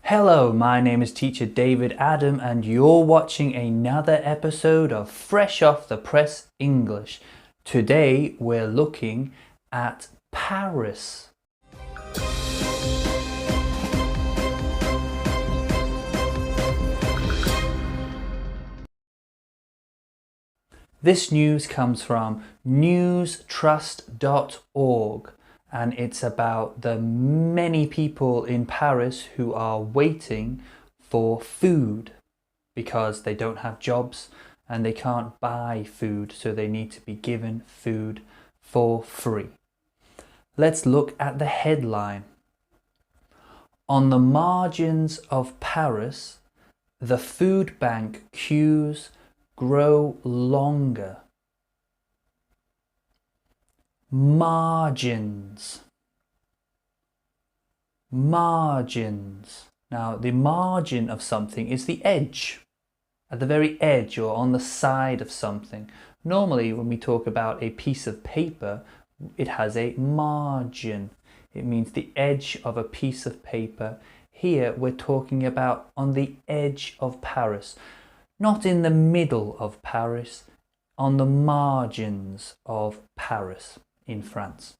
Hello, my name is Teacher David Adam and you're watching another episode of Fresh Off the Press English. Today we're looking at Paris. This news comes from newstrust.org. And it's about the many people in Paris who are waiting for food because they don't have jobs and they can't buy food, so they need to be given food for free. Let's look at the headline. On the margins of Paris, the food bank queues grow longer. Margins. Margins. Now, the margin of something is the edge, at the very edge or on the side of something. Normally, when we talk about a piece of paper, it has a margin. It means the edge of a piece of paper. Here, we're talking about on the edge of Paris, not in the middle of Paris, on the margins of Paris. In France.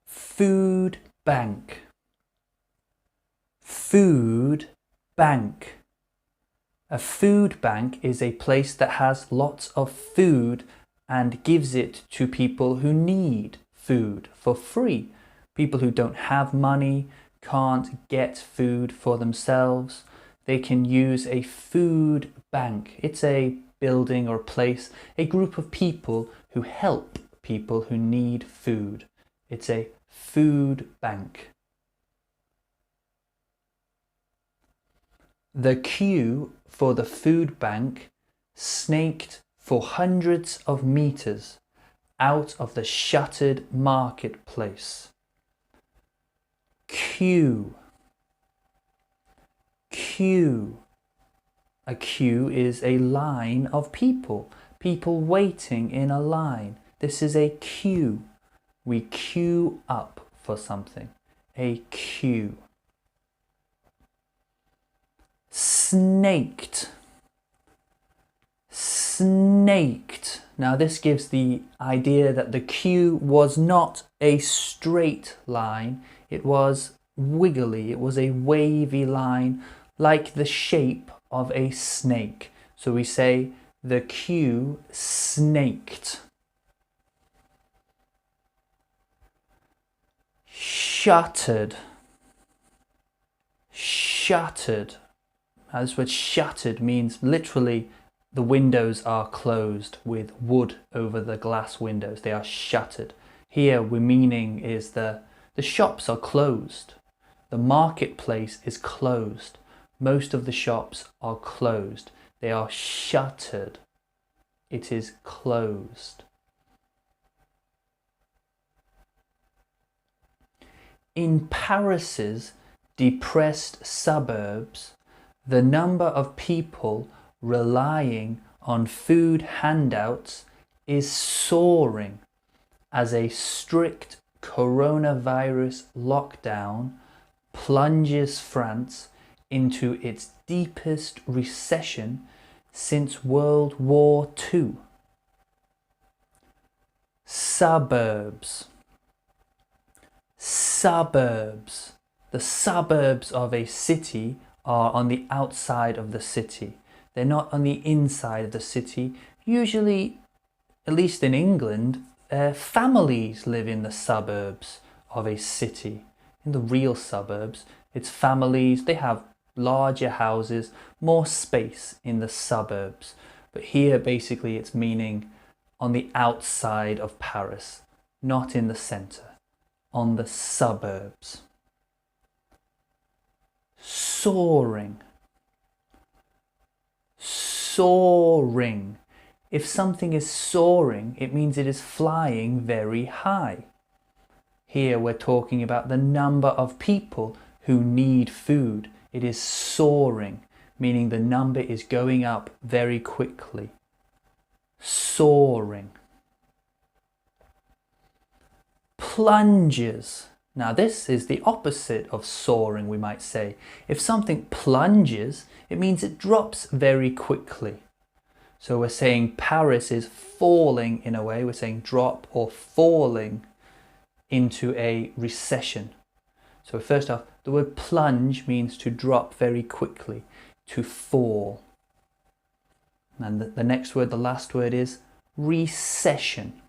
Food bank. Food bank. A food bank is a place that has lots of food and gives it to people who need food for free. People who don't have money, can't get food for themselves. They can use a food bank. It's a building or place, a group of people who help people who need food. It's a food bank. The queue for the food bank snaked for hundreds of meters out of the Shuttered marketplace. Queue. Queue. A queue is a line of people. People waiting in a line. This is a queue. We queue up for something. A queue. Sneɪkt. Sneɪkt. Now this gives the idea that the queue was not a straight line. It was wiggly. It was a wavy line like the shape of a snake. So we say the queue sneɪkt. Shuttered. Shuttered. Now this word shuttered means literally the windows are closed with wood over the glass windows. They are shuttered. Here we're meaning is the shops are closed. The marketplace is closed. Most of the shops are closed. They are shuttered. It is closed. In Paris's depressed suburbs, the number of people relying on food handouts is soaring as a strict coronavirus lockdown plunges France into its deepest recession since World War II. Suburbs. Suburbs. The suburbs of a city are on the outside of the city. They're not on the inside of the city. Usually, at least in England, families live in the suburbs of a city. In the real suburbs, it's families. They have larger houses, more space in the suburbs. But here basically it's meaning on the outside of Paris, not in the center, on the suburbs. Soaring. Soaring. If something is soaring, it means it is flying very high. Here we're talking about the number of people who need food. It is soaring, meaning the number is going up very quickly. Soaring. Plunges. Now this is the opposite of soaring, we might say. If something plunges, it means it drops very quickly. So we're saying Paris is falling in a way. We're saying drop or falling into a recession. So first off, the word plunge means to drop very quickly, to fall. And the next word, the last word, is recession.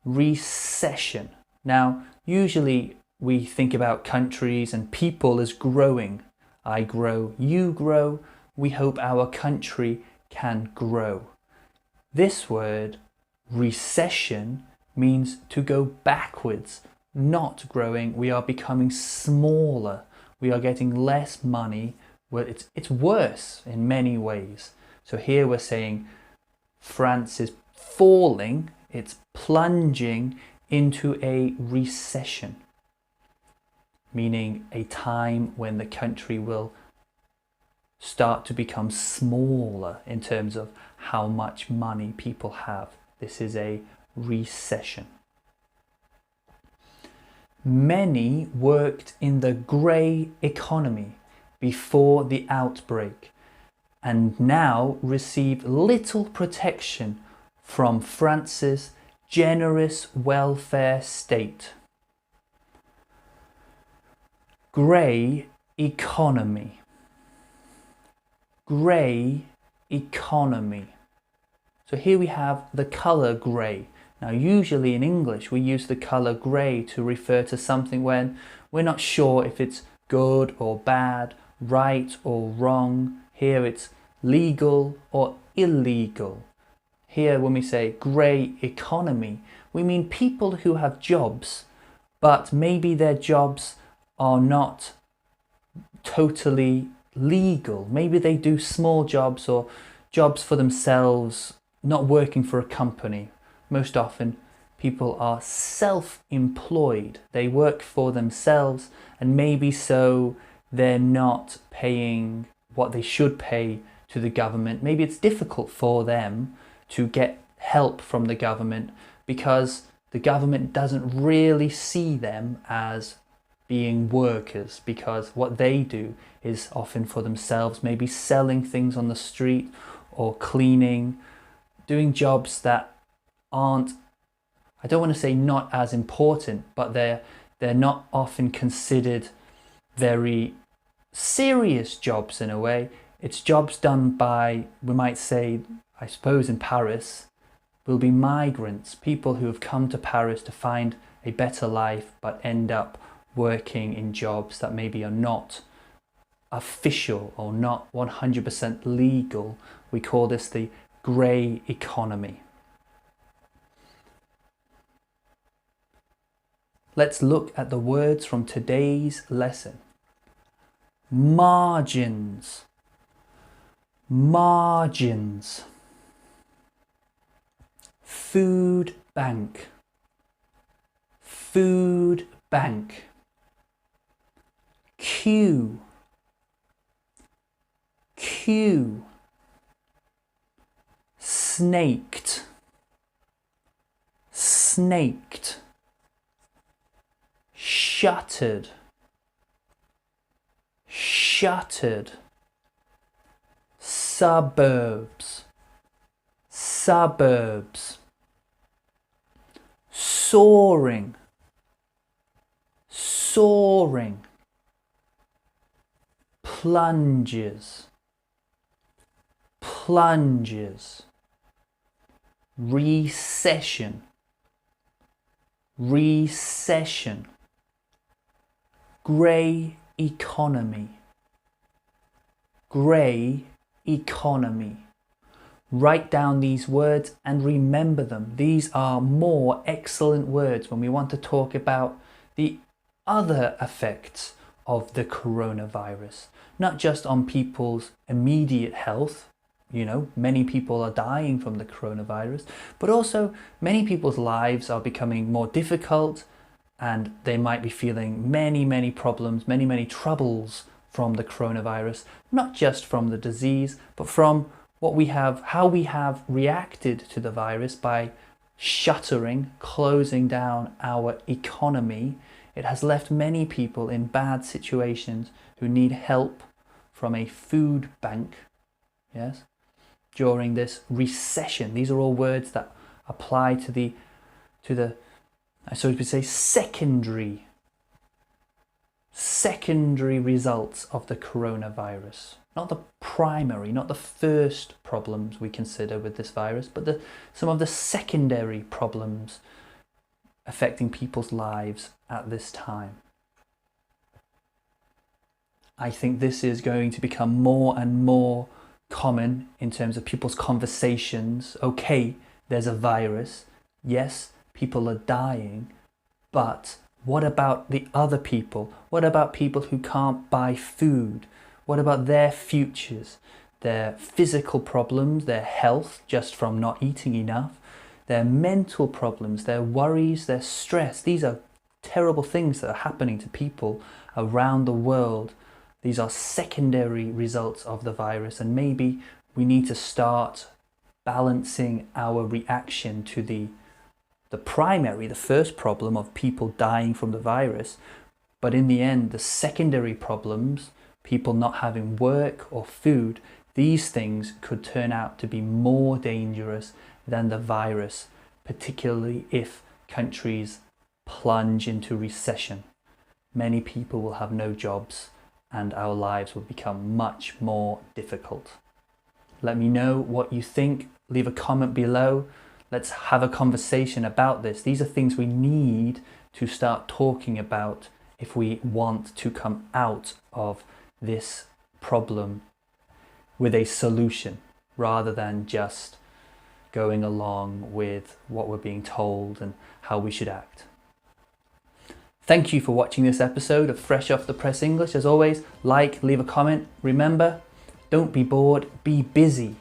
Recession. Now, usually we think about countries and people as growing. I grow, you grow. We hope our country can grow. This word, recession, means to go backwards, not growing. We are becoming smaller. We are getting less money. Well, it's worse in many ways. So here we're saying France is falling, it's plunging into a recession, meaning a time when the country will start to become smaller in terms of how much money people have. This is a recession. Many worked in the grey economy before the outbreak and now receive little protection from France's generous welfare state. Grey economy. Grey economy. So here we have the colour grey. Now usually in English we use the colour grey to refer to something when we're not sure if it's good or bad, right or wrong. Here it's legal or illegal. Here when we say grey economy, we mean people who have jobs, but maybe their jobs are not totally legal. Maybe they do small jobs or jobs for themselves, not working for a company. Most often people are self-employed. They work for themselves and maybe so they're not paying what they should pay to the government. Maybe it's difficult for them to get help from the government because the government doesn't really see them as being workers, because what they do is often for themselves, maybe selling things on the street or cleaning, doing jobs that aren't, I don't want to say not as important, but they're not often considered very serious jobs in a way. It's jobs done by, we might say, I suppose in Paris, will be migrants, people who have come to Paris to find a better life but end up working in jobs that maybe are not official or not 100% legal. We call this the grey economy. Let's look at the words from today's lesson. Margins. Margins. Food bank. Food bank. Queue. Queue. Sneɪkt. Sneɪkt. Shuttered. Shuttered. Suburbs. Suburbs. Soaring. Soaring. Plunges. Plunges. Recession. Recession. Grey economy. Grey economy. Write down these words and remember them. These are more excellent words when we want to talk about the other effects of the coronavirus. Not just on people's immediate health. You know, many people are dying from the coronavirus, but also many people's lives are becoming more difficult and they might be feeling many problems, many troubles from the coronavirus, not just from the disease, but from what we have, how we have reacted to the virus by shuttering, closing down our economy It has left many people in bad situations who need help from a food bank, yes, during this recession. These are all words that apply to the I suppose we say secondary results of the coronavirus. Not the primary, not the first problems we consider with this virus, but some of the secondary problems affecting people's lives at this time. I think this is going to become more and more common in terms of people's conversations. Okay, there's a virus. Yes, people are dying, but what about the other people? What about people who can't buy food? What about their futures, their physical problems, their health just from not eating enough, their mental problems, their worries, their stress? These are terrible things that are happening to people around the world. These are secondary results of the virus, and maybe we need to start balancing our reaction to the primary, the first problem of people dying from the virus, but in the end, the secondary problems, people not having work or food, these things could turn out to be more dangerous than the virus, particularly if countries plunge into recession. Many people will have no jobs and our lives will become much more difficult. Let me know what you think. Leave a comment below. Let's have a conversation about this. These are things we need to start talking about if we want to come out of this problem with a solution, rather than just going along with what we're being told and how we should act. Thank you for watching this episode of Fresh Off the Press English. As always, like, leave a comment. Remember, don't be bored, be busy.